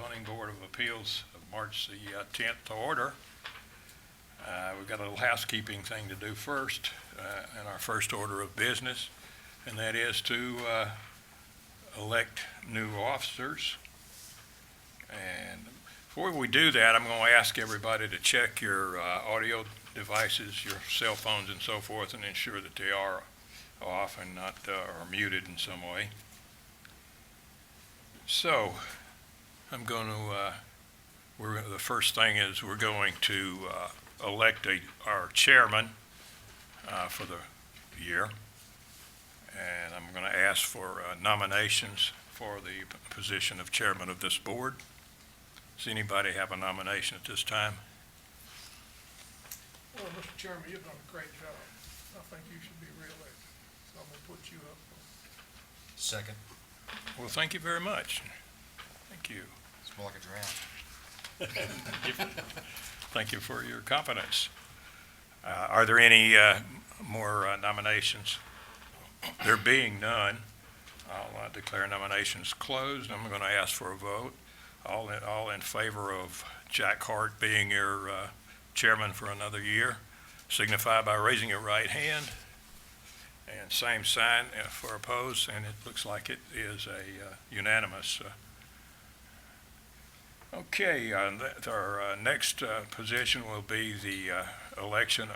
Zoning Board of Appeals of March the 10th to order. We've got a little housekeeping thing to do first in our first order of business, and that is to elect new officers. And before we do that, I'm going to ask everybody to check your audio devices, your cell phones and so forth, and ensure that they are off and not or muted in some way. So I'm going to, the first thing is we're going to elect our chairman for the year. And I'm going to ask for nominations for the position of chairman of this board. Does anybody have a nomination at this time? Well, Mr. Chairman, you've done a great job. I think you should be reelected, so I'm going to put you up. Second. Well, thank you very much. Thank you. It's more like a draft. Thank you for your confidence. Are there any more nominations? There being none, I'll declare nominations closed. I'm going to ask for a vote. All in favor of Jack Hart being your chairman for another year, signify by raising your right hand. And same sign for opposed, and it looks like it is a unanimous. Okay, our next position will be the election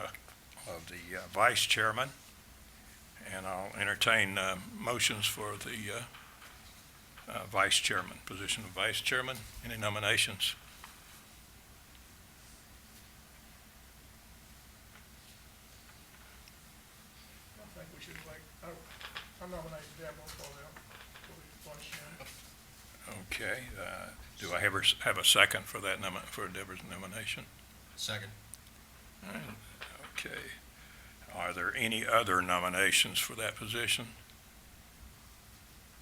of the vice chairman, and I'll entertain motions for the vice chairman, position of vice chairman. Any nominations? I think we should elect, I nominate Deborah for the vice chairman. Okay, do I ever have a second for that for Deborah's nomination? Second. All right. Okay. Are there any other nominations for that position?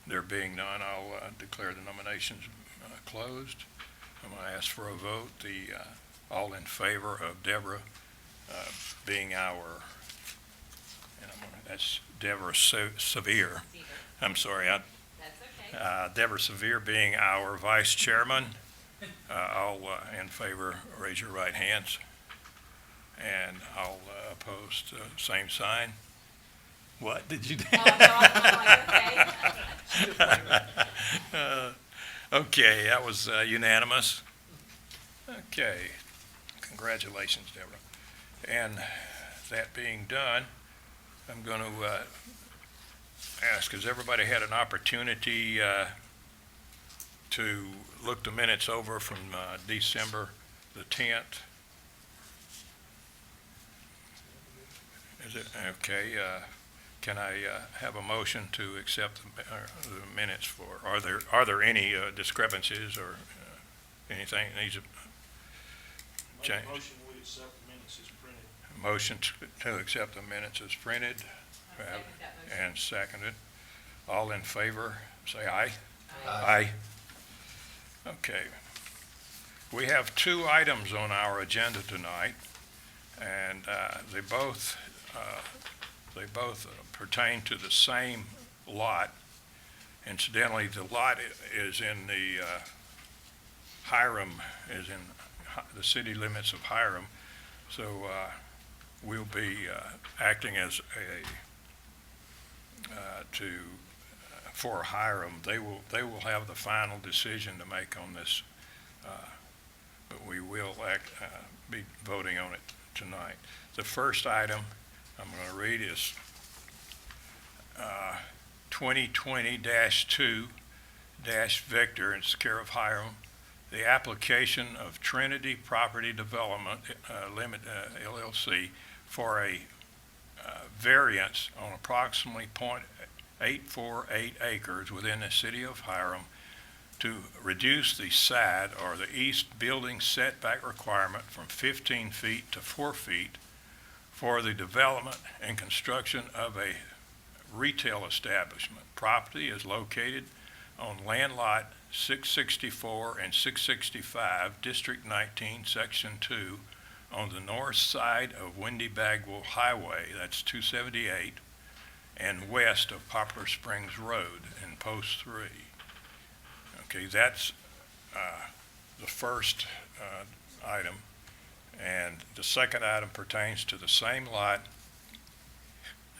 There being none, I'll declare the nominations closed. I'm going to ask for a vote. All in favor of Deborah being our, that's Deborah Sevier. I'm sorry, That's okay. Deborah Sevier being our vice chairman. All in favor, raise your right hands. And all opposed, same sign. What did you do? Oh, no, I'm like, okay. Okay, that was unanimous. Okay, congratulations, Deborah. And that being done, I'm going to ask, has everybody had an opportunity to look the minutes over from December the 10th? Is it, okay, can I have a motion to accept the minutes for, are there any discrepancies or anything that needs to change? Motion we accept the minutes as printed. Motion to accept the minutes as printed. I'll second that motion. And seconded. All in favor, say aye. Aye. Okay. We have two items on our agenda tonight, and they both pertain to the same lot. Incidentally, the lot is in the Hiram, is in the city limits of Hiram, so we'll be acting as for Hiram. They will have the final decision to make on this, but we will be voting on it tonight. The first item I'm going to read is 2020-2-Victor, it's care of Hiram. The application of Trinity Property Development LLC for a variance on approximately 0.848 acres within the city of Hiram to reduce the side or the east building setback requirement from 15 feet to 4 feet for the development and construction of a retail establishment. Property is located on land lot 664 and 665, District 19, Section 2, on the north side of Windy Bagwell Highway, that's 278, and west of Poplar Springs Road in Post 3. Okay, that's the first item. And the second item pertains to the same lot,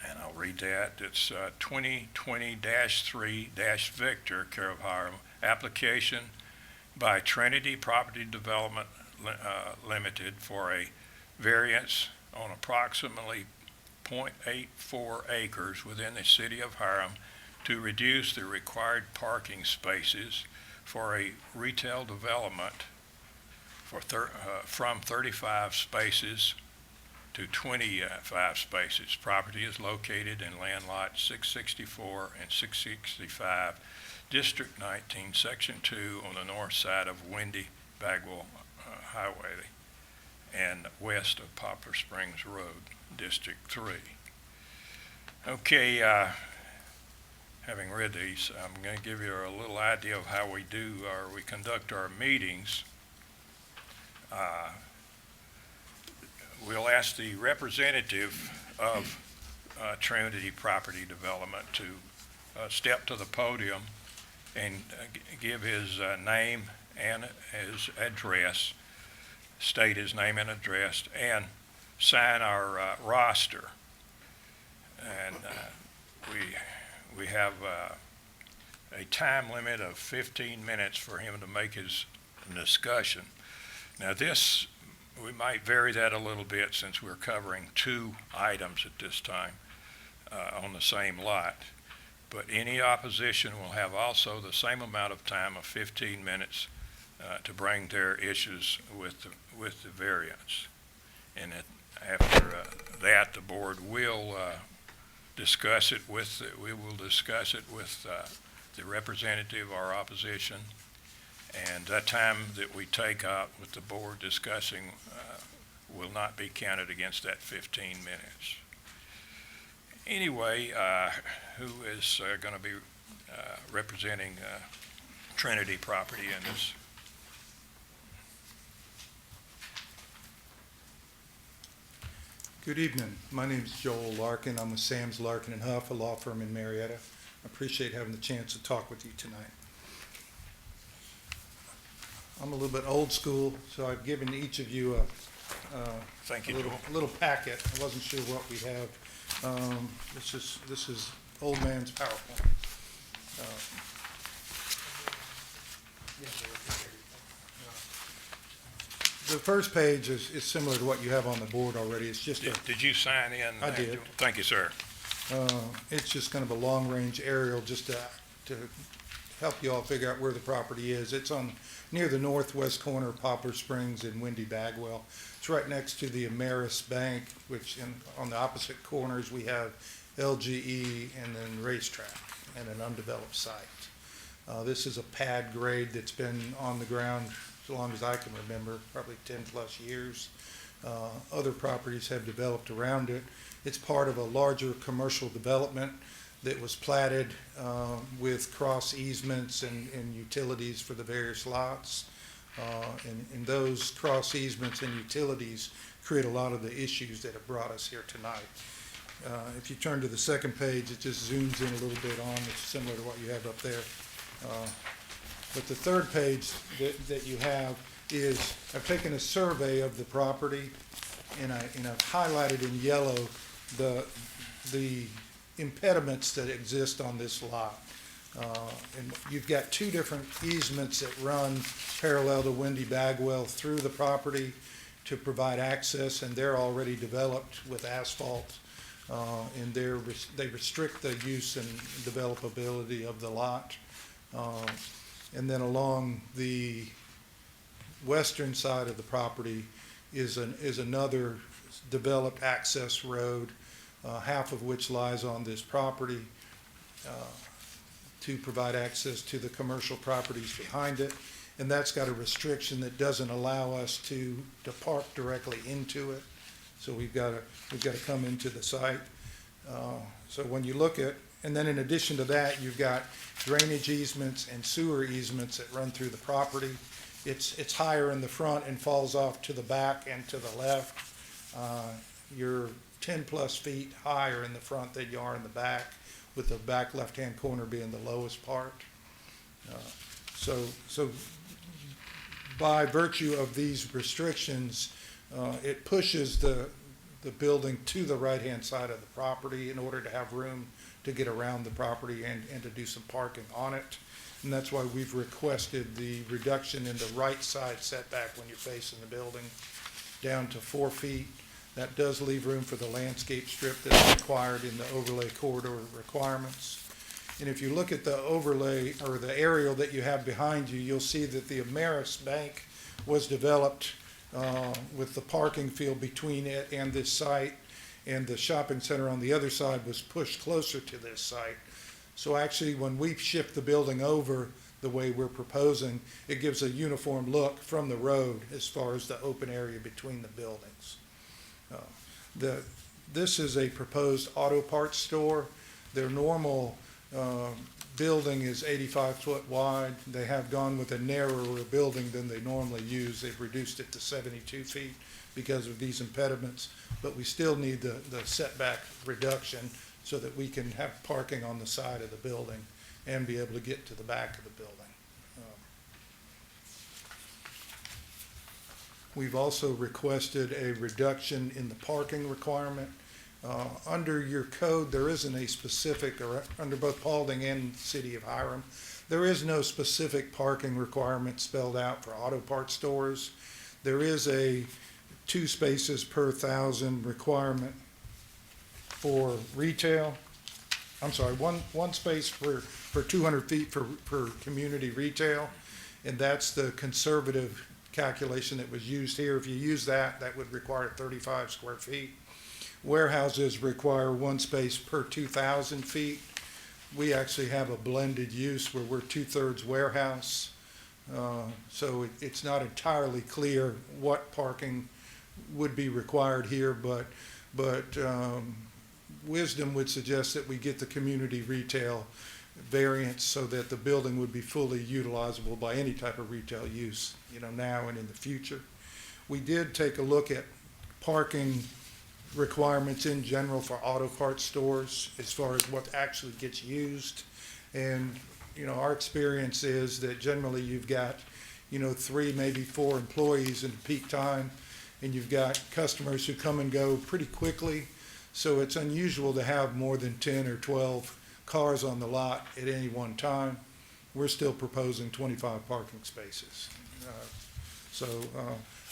and I'll read that. It's 2020-3-Victor, care of Hiram, application by Trinity Property Development Limited for a variance on approximately .84 acres within the city of Hiram to reduce the required parking spaces for a retail development from 35 spaces to 25 spaces. Property is located in land lot 664 and 665, District 19, Section 2, on the north side of Windy Bagwell Highway and west of Poplar Springs Road, District 3. Okay, having read these, I'm going to give you a little idea of how we conduct our meetings. We'll ask the representative of Trinity Property Development to step to the podium and give his name and his address, state his name and address, and sign our roster. And we have a time limit of 15 minutes for him to make his discussion. Now this, we might vary that a little bit since we're covering two items at this time on the same lot. But any opposition will have also the same amount of time of 15 minutes to bring their issues with the variance. And after that, the board will discuss it with the representative of our opposition. And that time that we take out with the board discussing will not be counted against that 15 minutes. Anyway, who is going to be representing Trinity Property in this? Good evening. My name is Joel Larkin. I'm with Sam's Larkin and Huff, a law firm in Marietta. I appreciate having the chance to talk with you tonight. I'm a little bit old school, so I've given each of you Thank you, a little packet. I wasn't sure what we have. This is old man's PowerPoint. The first page is similar to what you have on the board already. It's just Did you sign in? I did. Thank you, sir. it's just kind of a long-range aerial just to help you all figure out where the property is. It's near the northwest corner of Poplar Springs and Windy Bagwell. It's right next to the Ameris Bank, which on the opposite corners we have LGE and then Racetrack and an undeveloped site. This is a pad grade that's been on the ground as long as I can remember, probably 10 plus years. Other properties have developed around it. It's part of a larger commercial development that was platted with cross easements and utilities for the various lots. And those cross easements and utilities create a lot of the issues that have brought us here tonight. If you turn to the second page, it just zooms in a little bit on. It's similar to what you have up there. But the third page that you have is, I've taken a survey of the property and I've highlighted in yellow the impediments that exist on this lot. And you've got two different easements that run parallel to Windy Bagwell through the property to provide access, and they're already developed with asphalt. And they restrict the use and developability of the lot. And then along the western side of the property is another developed access road, half of which lies on this property to provide access to the commercial properties behind it. And that's got a restriction that doesn't allow us to park directly into it. So we've got to come into the site. So when you look at, and then in addition to that, you've got drainage easements and sewer easements that run through the property. It's higher in the front and falls off to the back and to the left. You're 10 plus feet higher in the front than you are in the back, with the back left-hand corner being the lowest part. So by virtue of these restrictions, it pushes the building to the right-hand side of the property in order to have room to get around the property and to do some parking on it. And that's why we've requested the reduction in the right side setback when you're facing the building down to 4 feet. That does leave room for the landscape strip that's required in the overlay corridor requirements. And if you look at the overlay or the aerial that you have behind you, you'll see that the Ameris Bank was developed with the parking field between it and this site, and the shopping center on the other side was pushed closer to this site. So actually, when we shift the building over the way we're proposing, it gives a uniform look from the road as far as the open area between the buildings. This is a proposed auto parts store. Their normal building is 85 foot wide. They have gone with a narrower building than they normally use. They've reduced it to 72 feet because of these impediments, but we still need the setback reduction so that we can have parking on the side of the building and be able to get to the back of the building. We've also requested a reduction in the parking requirement. Under your code, there isn't a specific, or under both Paulding and City of Hiram, there is no specific parking requirement spelled out for auto parts stores. There is a 2 spaces per 1,000 requirement for retail. I'm sorry, one space for 200 feet for community retail, and that's the conservative calculation that was used here. If you use that, that would require 35 square feet. Warehouses require 1 space per 2,000 feet. We actually have a blended use where we're 2/3 warehouse. So it's not entirely clear what parking would be required here, but wisdom would suggest that we get the community retail variance so that the building would be fully utilizable by any type of retail use, now and in the future. We did take a look at parking requirements in general for auto parts stores as far as what actually gets used. And, our experience is that generally you've got, 3, maybe 4 employees in peak time, and you've got customers who come and go pretty quickly. So it's unusual to have more than 10 or 12 cars on the lot at any one time. We're still proposing 25 parking spaces.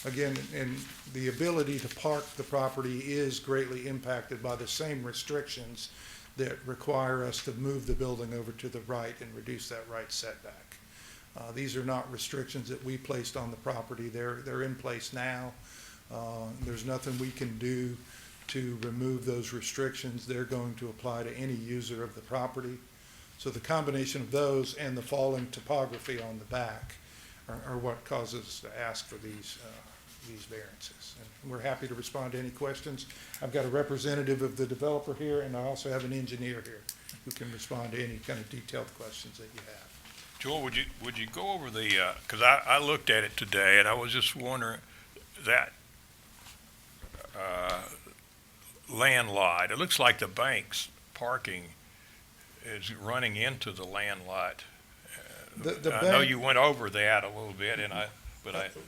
Again, and the ability to park the property is greatly impacted by the same restrictions that require us to move the building over to the right and reduce that right setback. These are not restrictions that we placed on the property. They're in place now. There's nothing we can do to remove those restrictions. They're going to apply to any user of the property. So the combination of those and the falling topography on the back are what causes us to ask for these variances. And we're happy to respond to any questions. I've got a representative of the developer here, and I also have an engineer here who can respond to any kind of detailed questions that you have. Joel, would you go over the, because I looked at it today, and I was just wondering that land lot, it looks like the bank's parking is running into the land lot. I know you went over that a little bit,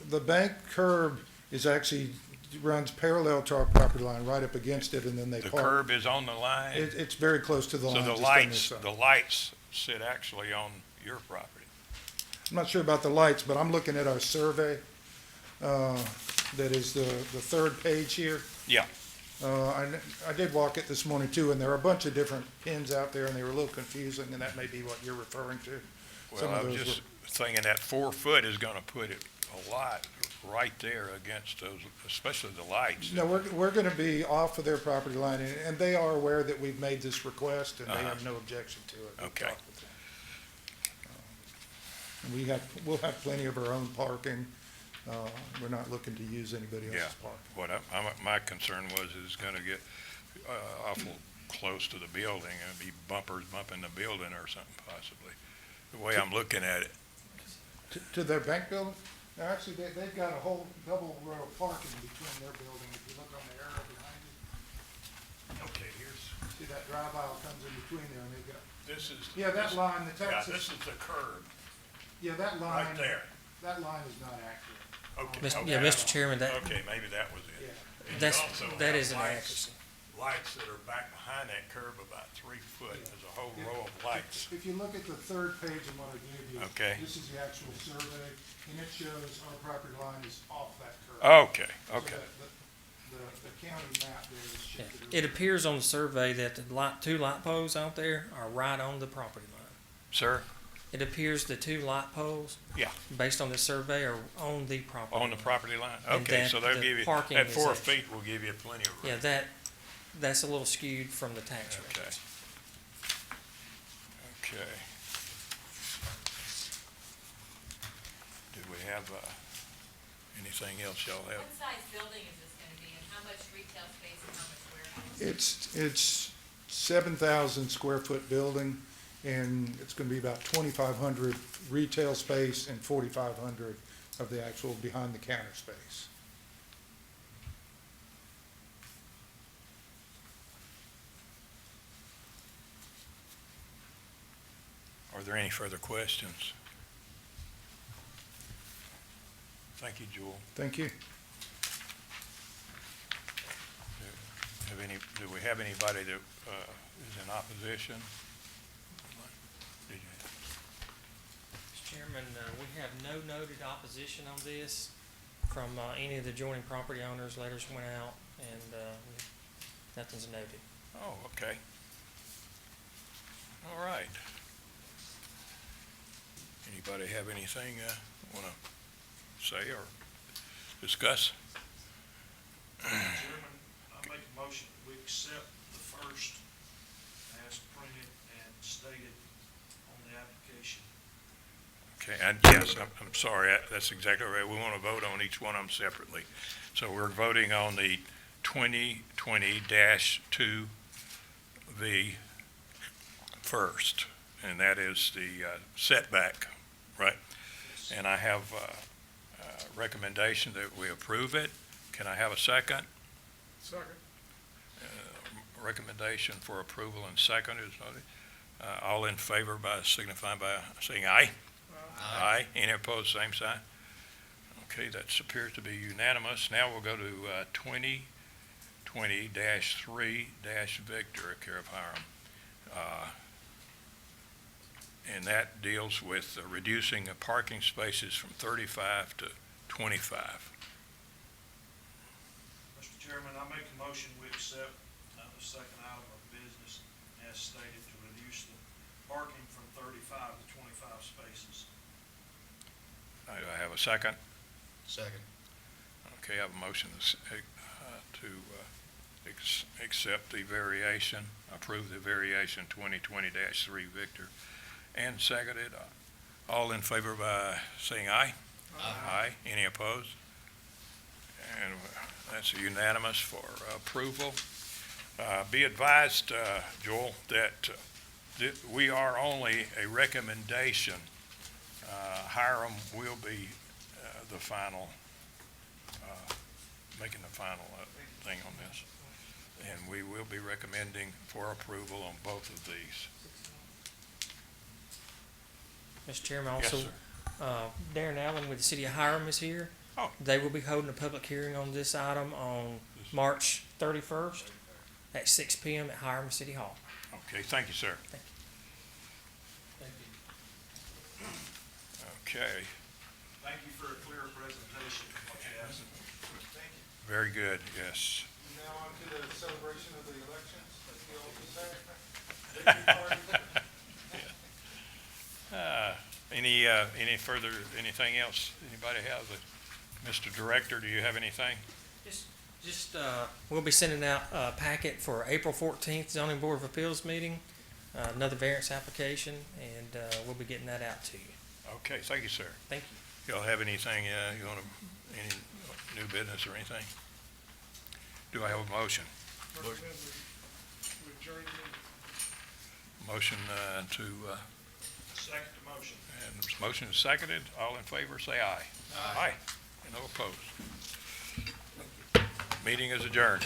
the bank curb is actually runs parallel to our property line, right up against it, and then they the park. curb is on the line? It's very close to the line. So just on this side. the lights sit actually on your property? I'm not sure about the lights, but I'm looking at our survey. That is the 3rd page here. Yeah. I did walk it this morning too, and there are a bunch of different pins out there, and they were a little confusing, and that may be what you're referring to. Well, I was just thinking that 4 foot is gonna put it a lot right there against those, especially the lights. No, we're gonna be off of their property line, and they are aware that we've made this request, and they have no objection to it. We've Okay. talked with them. And we'll have plenty of our own parking. We're not looking to use anybody Yeah. else's parking. What my concern was is gonna get awful close to the building and be bumpers bumping the building or something possibly, the way I'm looking at it. To their bank building? Now, actually, they've got a whole double row of parking between their building. If you look on the arrow behind you, Okay, here's, see that drive aisle comes in between there, and they've got, this is. yeah, that line, the Yeah, Texas, this is the curb, yeah, that line. right there. That line is not accurate. Okay, Yeah, okay. Mr. Chairman, that, Okay, maybe that was it. Yeah. And you that's, also that have is an lights- accuracy. Lights that are back behind that curve about 3 foot. There's a whole row of lights. If you look at the third page of what I gave you. Okay. This is the actual survey, and it shows our property line is off that curve. Okay, So okay. the county map there is Yeah. shifted. It appears on the survey that the two light poles out there are right on the property line. Sir, It appears the two light poles, Yeah. based on the survey, are on the property. on the line. property line? And Okay, that so they'll the give you, parking that is 4 actually- feet will give you plenty of room. Yeah, that's a little skewed from the tax rate. Okay. Okay. Do we have, anything else y'all have? What size building is this gonna be, and how much retail space and how much warehouse? It's 7,000 square foot building, and it's gonna be about 2,500 retail space and 4,500 of the actual behind the counter space. Are there any further questions? Thank you, Jewel. Thank you. Do we have anybody that is in opposition? Did you- Mr. Chairman, we have no noted opposition on this from any of the adjoining property owners. Letters went out, and nothing's noted. Oh, okay. All right. Anybody have anything want to say or discuss? Chairman, I make a motion, we accept the first as printed and stated on the application. Okay, and yes, I'm sorry, that's exactly right. We want to vote on each one of them separately. So we're voting on the 2020-2V first, and that is the setback, right? And I have a recommendation that we approve it. Can I have a second? Second. Recommendation for approval and second is noted. All in favor by signifying by saying aye. Aye. Any opposed, same sign. Okay, that appears to be unanimous. Now we'll go to 2020-3-Victor, care of Hiram. And that deals with reducing the parking spaces from 35 to 25. Mr. Chairman, I make a motion, we accept the second item of business as stated to reduce the parking from 35 to 25 spaces. Do I have a second? Second. Okay, I have a motion to accept the variation, approve the variation 2020-3 Victor, and seconded. All in favor by saying aye? Aye. Any opposed? And that's unanimous for approval. Be advised, Joel, that we are only a recommendation. Hiram will be the final, making the final thing on this. And we will be recommending for approval on both of these. Mr. Chairman, Yes, also, sir. Darren Allen with the city of Hiram is here. Oh. They will be holding a public hearing on this item on March 31st at 6 PM at Hiram City Hall. Okay, thank you, sir. Thank you. Okay, Thank you for a clear presentation of what you have. very good, yes. Now on to the celebration of the elections. Any further, anything else? Anybody have? Mr. Director, do you have anything? We'll be sending out a packet for April 14th zoning board of appeals meeting, another variance application, and we'll be getting that out to you. Okay, thank you, sir. Thank you. Y'all have anything, you want to, any new business or anything? Do I have a motion? Recommend we adjourn the meeting. Motion to, Second motion. and motion is seconded. All in favor, say aye. Aye. And no opposed. Meeting is adjourned.